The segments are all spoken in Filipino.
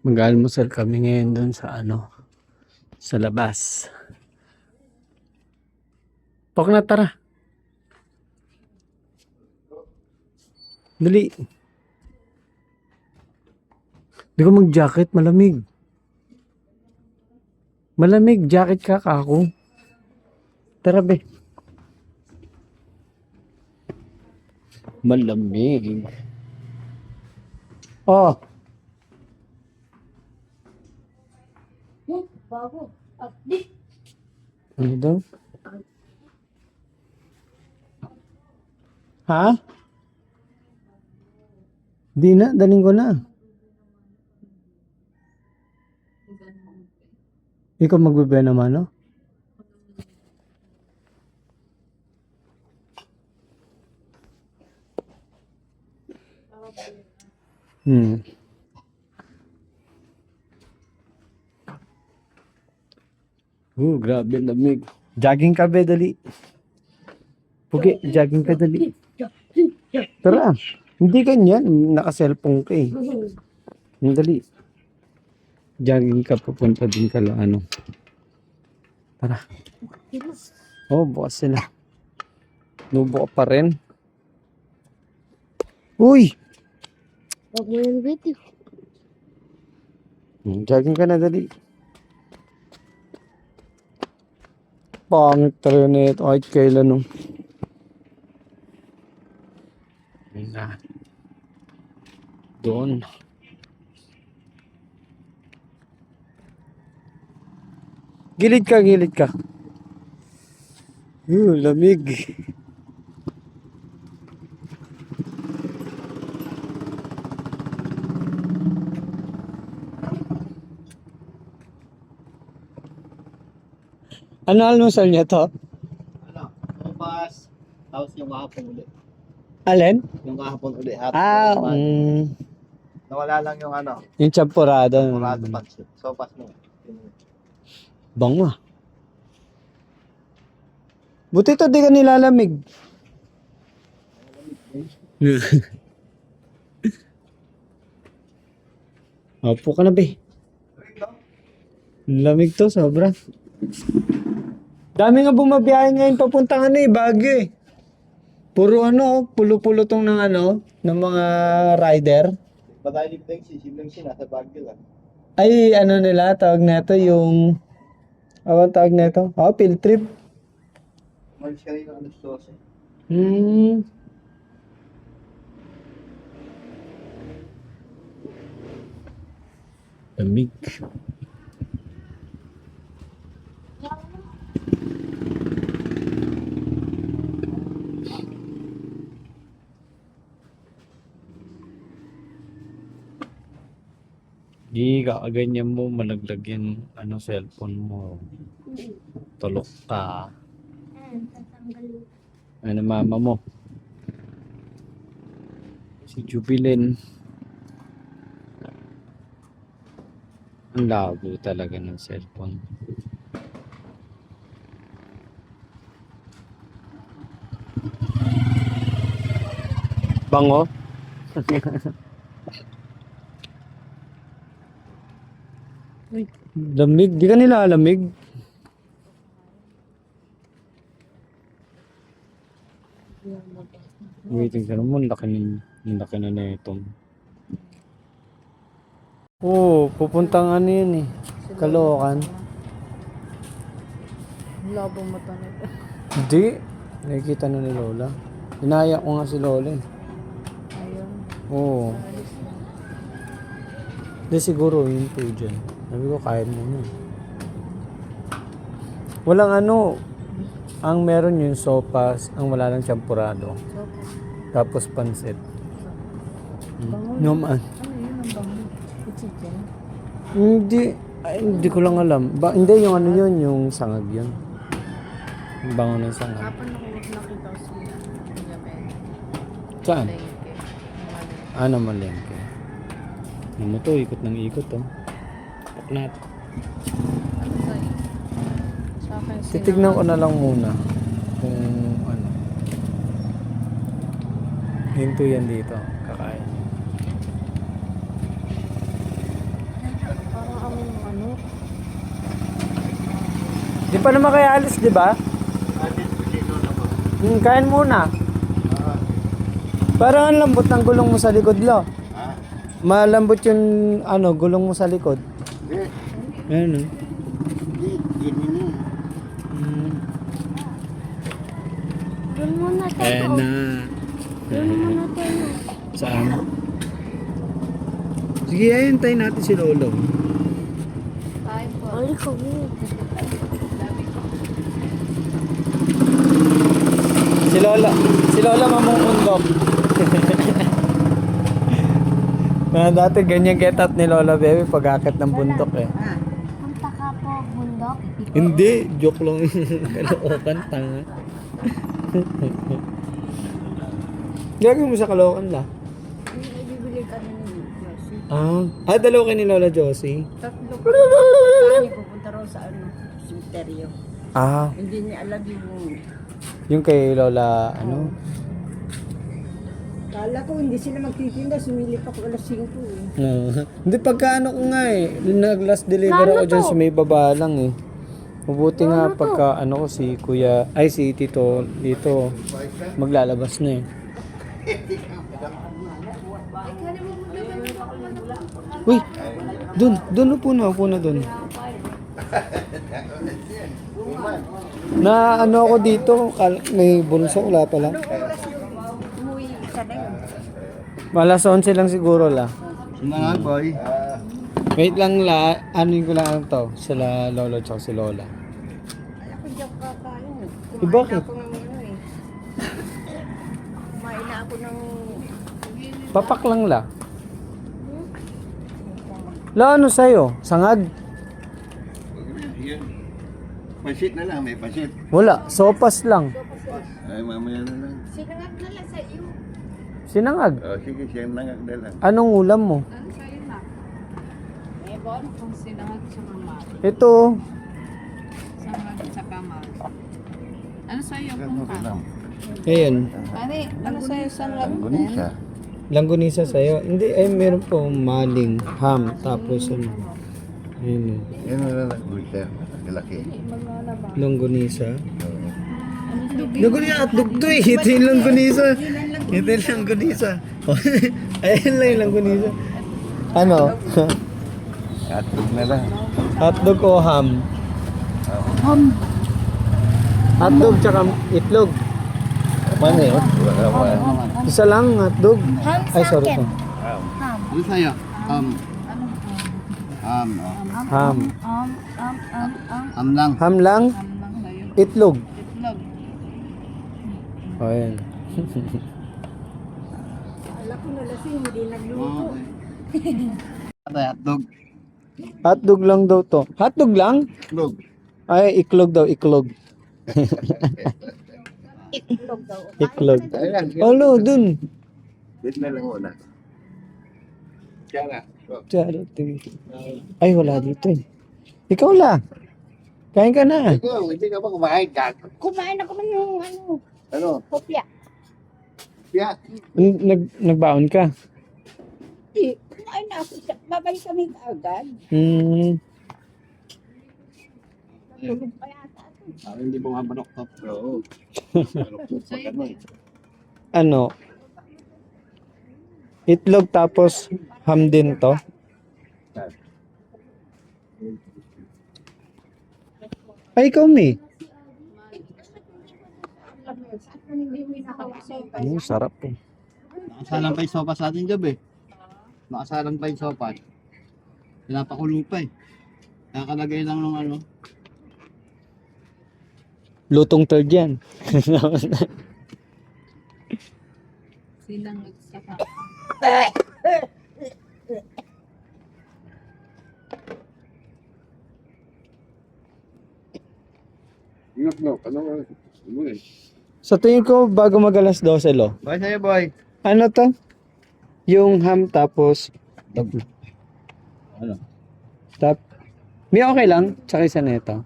Mag-almusal kami ngayon dun sa sa labas. Pok na, tara. Dali. Di ko mag-jacket, malamig. Malamig, jacket ka kako. Tara be. Malamig. Oh, Bago. Update. ano daw? Ha? Di na, daling ko na. Ikaw magbebe naman, no? Hmm. Grabe lamig. Jogging ka be, dali. Pugi, jogging ka dali. Tara. Hindi ganyan. Naka-cellphone ka eh. Dali. Jogging ka, pupunta din ka lang Tara. Oh, bukas sila. Nubo ka pa rin. Uy! Huwag mo yung video. Jogging ka na, dali. Pangit talaga na ito. Kahit kailan, Ayun na. Doon. Gilid ka, gilid ka. Lamig. Ano almusal niya to? Sopas, tapos yung kahapon ulit. Alin? Yung kahapon ulit. Nawala lang yung Yung champurado. murado pancit. Sopas mo. Bango. Buti ito di ka nilalamig. Opo ka na, be. Lamig to, sobra. Dami nga bumabiyahe ngayon papuntang Baguio eh. Puro pulo-pulo tong ng mga rider. Patay ligteng si nasa Baguio lang. Ay, nila, tawag neto yung, tawag neto? Field trip. Umalis ka rin ng alas 12. Lamig. Di kakaganyan mo, malaglag yung cellphone mo. Tulok ka. Tatanggalin. Mama mo? Si Jubilin. Ang labo talaga ng cellphone. Bango? Lamig. Di ka nilalamig. Waiting ka naman. Laki na itong. Pupuntang yan eh. Caloocan. Labo mata nito. Hindi. Nakikita na ni Lola. Inaya ko nga si Lola eh. Ayun. Oo. Hindi siguro yun po dyan. Sabi ko kaya mo na. Walang ang meron yung sopas, ang wala lang champurado. Tapos pansit. Naman. Ano yun ang bango? Chicken? Hindi ko lang alam. Hindi yung yun, yung sangag yun. Yung bango ng sangag. Kapan ako nakita ko siya? Saan? Malengke. Malengke. Ano to, ikot ng ikot Paknat. Ano sa'yo? Sa akin Titignan ko na lang muna kung hinto yan dito. Kakain. Di pa naman kayo alis, di ba? Kain muna. Parang ang lambot ng gulong mo sa likod, lo. Malambot yung gulong mo sa likod. Ayan, Doon muna tayo. Ayan na. Doon muna tayo. Saan? Sige, ayun tayo natin si Lolo. Kain po. Oli ko. Si Lola mamumundok. Dati ganyan get up ni Lola Baby pag akit ng bundok eh. Punta ka po, bundok. Hindi, joke lang. Kalookan, tanga. Gagawin mo sa Caloocan la. Bibili kami ni Josie. Dalaw kayo ni Lola Josie. Tatlo po. Kami pupunta raw sa cemetery. Hindi niya alam Yung kay Lola, Kala ko hindi sila magtitinda, sumilip ako alas 5 eh. Hindi, pagka ko nga nag-last deliver ako dyan sa may baba lang eh. Mabuti nga pagka ko si Kuya, si Tito dito, maglalabas na eh. Uy, dun upo na dun. Na ako dito, may bunso, wala pala. Umuwi isa na yun. Malas 11 lang siguro la. Sinangal, boy. Wait lang la, ko lang to, sila Lolo tsaka si Lola. Ay, ako diyan kakain. Bakit? Ako ng Kumain na ako ng... Papak lang la. La, ano sa'yo? Sangag? Pasit na lang, may pasit. Wala, sopas lang. Ay, mamaya na lang. Sinangag na lang sa iyo. Sinangag. Sige, siyang nangag na lang. Anong ulam mo? Ano sa'yo na? Ebon, kung sinangag sa kamar. Ito. Sinangag sa kamar. Ano sa'yo kung ka? Ayan. Pare, ano sa'yo sa Gunisa. Langgunisa sa'yo. Hindi, meron po maling, ham, tapos Ayun. Yan na lang, gunisa. Laki. Langgunisa. Langgunisa, hotdog to eh. Ito yung langgunisa. Ito yung langgunisa. Ayan lang yung langgunisa. Ano? Atog na lang. Hotdog o ham? Hotdog tsaka itlog. Mano yun? Isa lang hotdog. Ham Ay, sa sorry akin. po. Ham. Ano sa'yo? Ham. Lang. Ham lang, Ham lang sa'yo. itlog. Itlog. O, ayan. Ala ko na lasing, hindi nagluto. Atog. Hotdog lang daw to. Hotdog lang? Itlog. Ay, iklog daw, iklog. Itlog daw. Iklog. Ayan. Olo, dun. Dito na lang muna. Kaya Charity. Ay, wala dito eh. Ikaw la. Kain ka na. Ikaw, hindi ka pa kumain ka. Kumain ako ng Ano? kopya. Kaya, Nagbaon ka. Kumain na ako. Babalik kami agad. Tulog pa yata. hindi mo nga manok-top. Oo. Manok-top pa ka nun. Ano? Itlog tapos ham din to. Ay, ikaw may. Sarap po. Nakasalang pa yung sopa sa ating gabi. Nakasalang pa yung sopa. Pinapakulo pa eh. Nakakalagay lang ng ano. Lutong third yan. Silang nagsaka. Sa tingin ko, bago mag-alas 12, lo. Bye sa'yo, boy. Ano to? Yung ham tapos Ano? May okay lang? Tsaka isa na ito.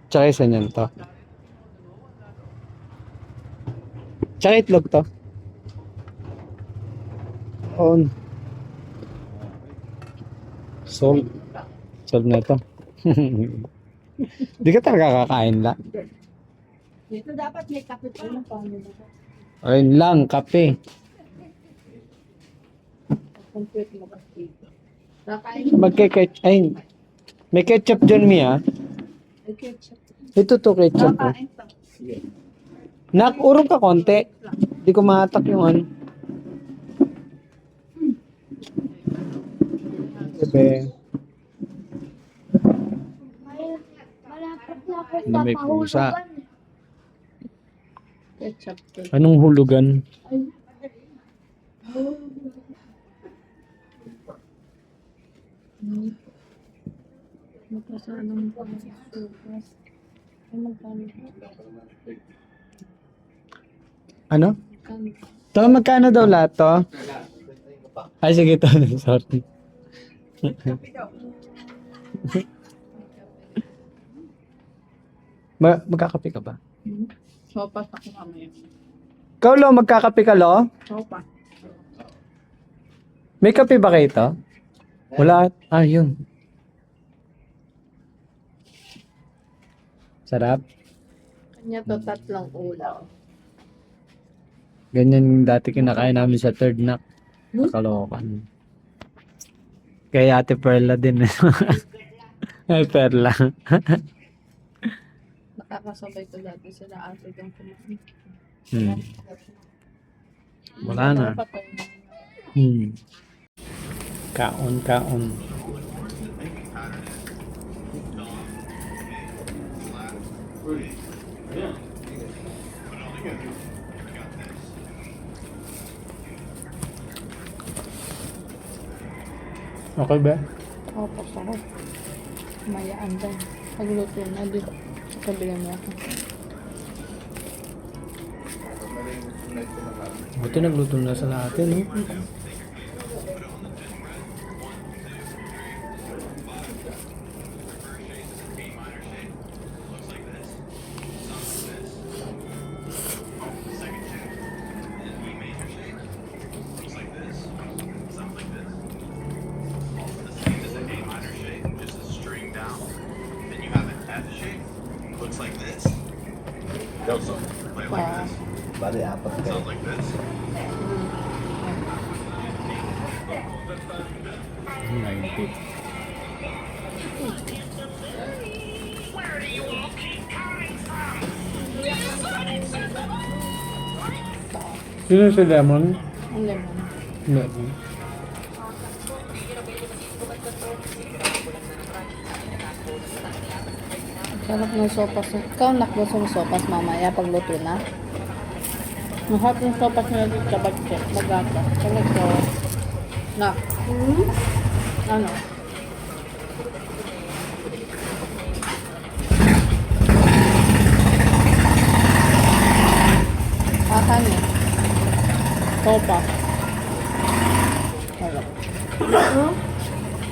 Tsaka isa niyan to. Tsaka itlog to. On. Solve na ito. Di ka talaga kakain la. Dito dapat may kape pa. Ayun lang, kape. Complete mo kasi. Nakain Magke-ketchup. Ay, may ketchup dyan, Mia. may ketchup. Ito to ketchup. Oh. Nakain pa. Nak, urong ka konti. Di ko mahatak yung ano. Bebe. Malapit na ako Na may pusa. papahulugan. Ketchup. Anong hulugan? Magkasanang pang-supas. Ay, magkano? Ano? Magkano? To, magkano daw lahat to? Ay, sige to. Sorry. Magkakape ka ba? Sopas ako mamaya. Ikaw, Lo, magkakape ka, Lo? Sopas. May kape ba kayo to? Wala. Ah, yun. Sarap. Kanya to tatlong ulam. Ganyan yung dati kinakain namin sa third knock. Kalokan. Kay Ate Perla din. Ay, Perla. Nakakasabay ko dati sila ate yung kumain. Hmm. Wala na. Patay na. Hmm. Kaon, kaon. Okay ba? Opo, sarap. Mayaan din. Pagluto na din. Sabihan mo ako. Buti nagluto na sa lahat no? Pa. Bali, apat kayo. Sino si Lemon? Ang lemon. Lemon. Sarap ng sopas. Ikaw nakgusto mo sopas mamaya pagluto na? Mahap yung sopas nila dito sa bagset. Magata. Talaga. Nak. Ano? Akan eh. Sopas. Sarap.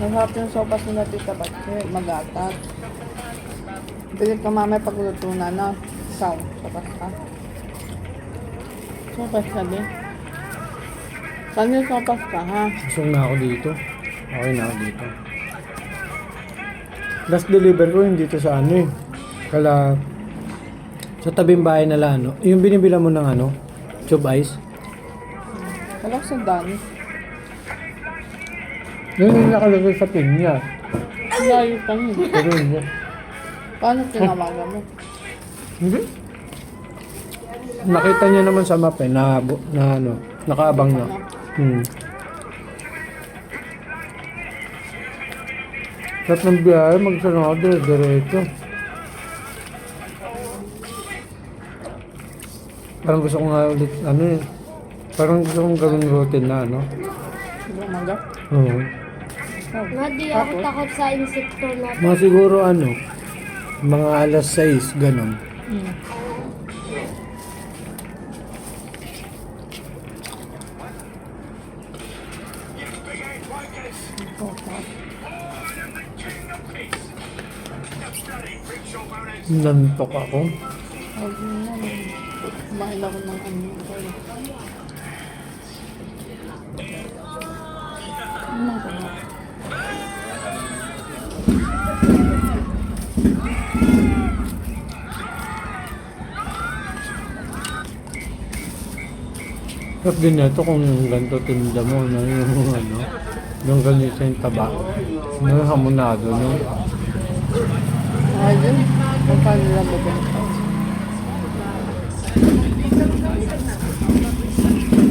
Mahap yung sopas nila dito sa bagset. Magatat. Pilit ka mamaya pagluto na, no? Ikaw, sopas ka. Sopas ka din. Saan yung sopas ka, ha? Busog na ako dito. Okay na ako dito. Last deliver ko yung dito sa ano eh. Kala sa tabing bahay nila ano. Yung binibila mo ng ano, tube ice. Wala sa dami. Yun yung nakalagay sa pinya. Layo pa yun. Pero yun. Paano tinawagan mo? Hindi. Nakita niya naman sa map eh, na ano, nakaabang na. Sarap ng biyahe, magsarado, diretso. Parang gusto ko nga ulit, ano eh, parang gusto kong gawin routine na, ano. Bumaga? Oo. Nga di ako takot sa insekto na. Mga siguro ano, mga alas 6, ganun. Nantok ako. Huwag mo na. Kumain ako ng ano. Ano ba? Tapos ganito kung ganito tinda mo na yung ano, yung ganito yung taba. Yung hamonado, no? Ayun. Magkano lang bibenta?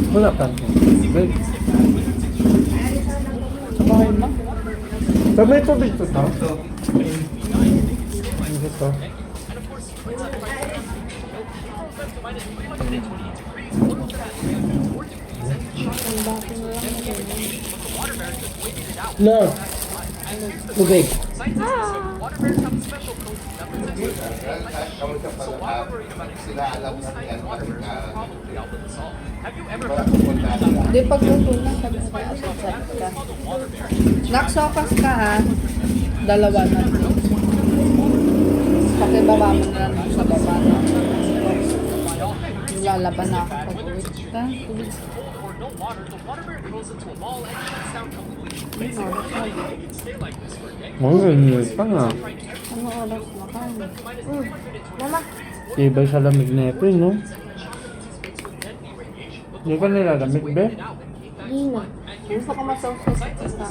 Wala pa. Wait. Bakit na? Sabi ito dito to? Ano ito? No. Okay. Di pagluto na, sabi ko kaya asat ka. Naksokas ka ha. Dalawa na. Pakibaba mo na lang sa baba na. Lalaban na ako pag-uwi ka. Oh, ganyan pa nga. Ano oras na kami? Mama, Iba sa lamig na ito, no? Hindi ka nilalamig, be? di na. Gusto ko masawsaw sa isa.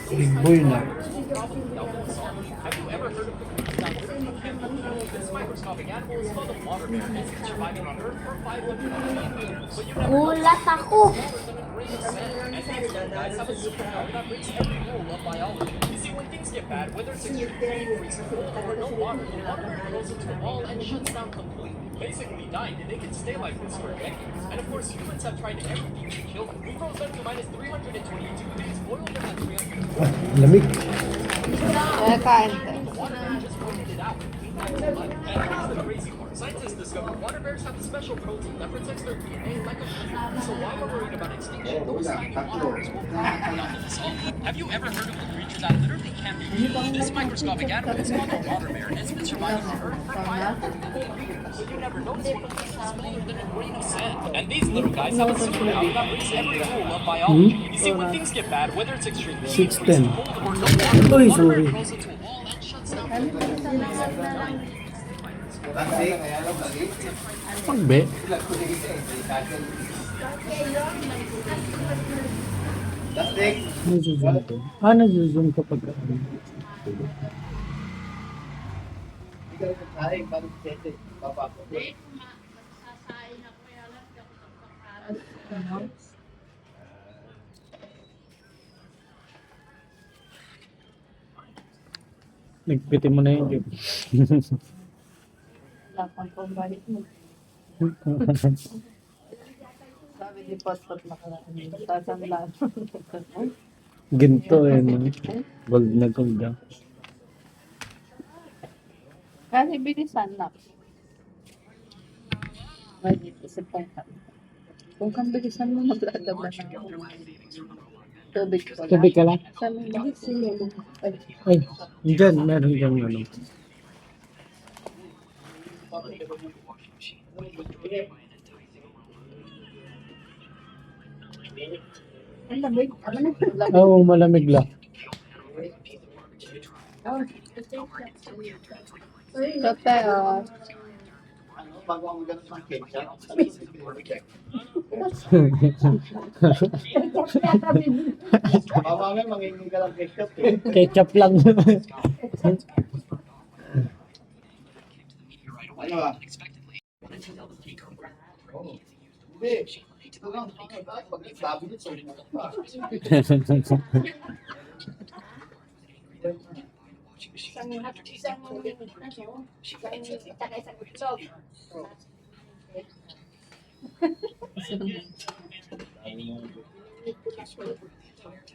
Big boy na. Gulat ako. Basically died, and they can stay like this for decades. And of course, humans have tried everything to kill them. We froze them to minus 322 degrees, boiled them at 300. Lamig. Eh, kain ka. And here's the crazy part. Scientists discovered water bears have a special protein that protects their DNA like a shield. So while we're worried about extinction, those tiny water bears will probably out of us all. Have you ever heard of a creature that literally can't be killed? This microscopic animal is called a water bear, and it's been surviving on Earth for 500 million years. So you never notice one of these is smaller than a grain of sand. And these little guys have a superpower that breaks every rule of biology. You see, when things get bad, whether it's extreme heat, 6'10". freezing cold, or no water, Oy, the water bear sorry. goes into a wall and shuts down. Pag, be? Nag-zoom ko. Nag-zoom kapag ano. Nagpiti mo na yun, Jim. Lapang kong balik mo. Sabi ni Potpot na ka na. Tatandaan. Ginto eh, no? Gold na gold ah. Kasi bilisan na. Ay, dito si Pongkang. Pongkang bilisan mo maglalaban ng tubig ko lang. Tubig ka lang? Saan mo ba? Ay, Ay, dyan, meron dyan ano. ang lamig. Oo, malamig lang. Tote, Bago ang ganun ng ketchup. Mamamay, mangingin ka ng ketchup eh. Ketchup lang. Ano ba? Hindi. Ito lang. Pag sabi nito, sorry na pa.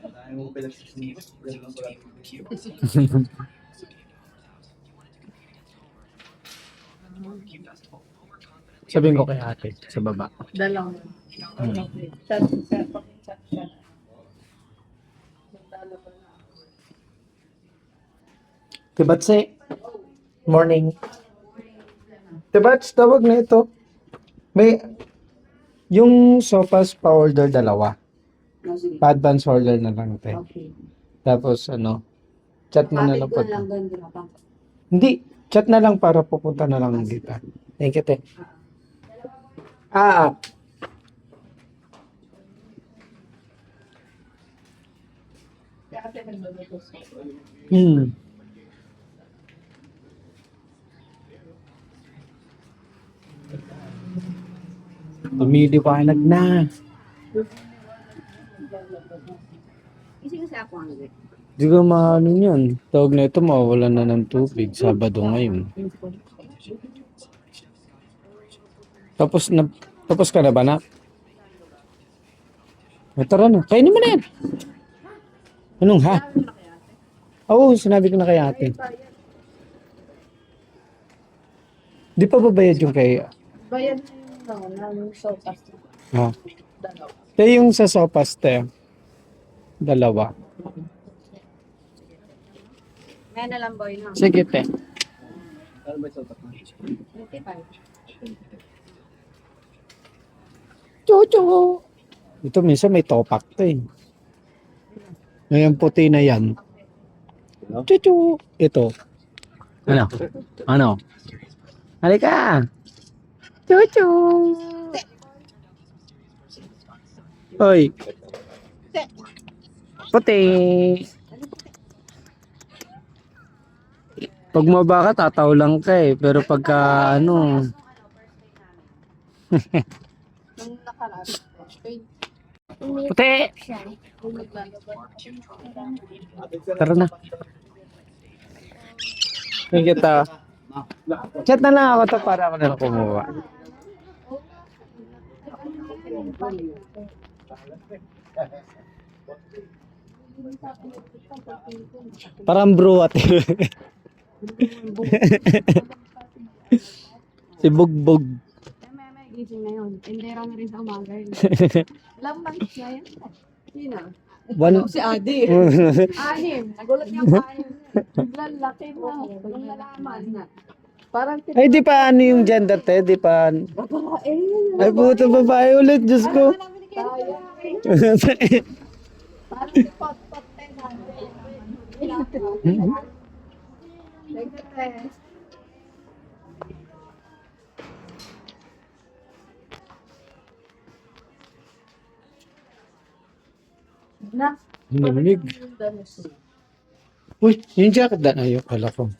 Dahil mo pinagsisimit. Sabihin ko kay ate, sa baba. Dalawang. Chat. Tibatse. Morning. Tibats, tawag na ito. May, yung sopas pa-order dalawa. Pa-advance order na lang, te. Okay. Tapos, ano, chat mo na lang po. Lang doon, di ba? Hindi, chat na lang para pupunta na lang dito. Thank you, te. Ah, hmm. Lumiliwanag na. Di ko maano yun. Tawag na ito, mawawalan na ng tubig. Sabado ngayon. Tapos ka na ba na? Tara na. Kainin mo na yan. Anong ha? Oo, sinabi ko na kay ate. Di pa babayad yung kay... Bayad na yung sopas. Ha? Te, yung sa sopas, te. Dalawa. May na lang boy na. Sige, te. Ano ba yung sopas mo? 25. Chuchu! Ito minsan may topak to eh. Ngayon puti na yan. Chuchu! Ito. Ano? Ano? Halika! Chuchu! Hoy! Puti! Pag maba ka, tataw lang ka eh. Pero pagka ano... Nung nakaraan. Puti! Tara na. Thank you, ta. Chat na lang ako to para ako na lang kumuha. Parang bro at si Bugbog. May gising na yun. Tindera na rin sa umaga yun. Ilang months na yan? Sino? One... Si Adi. Anim. Nagulat niya pa anim. Biglang laki mo. Yung nalaman na. Parang Ay, di pa ano yung gender te? Di pa... babae. Ay, puto babae ulit. Diyos ko. Parang si Pot-Pot na. Nagkate. Na. Hinamig. Uy, yung jacket na. Ayok, pala ko.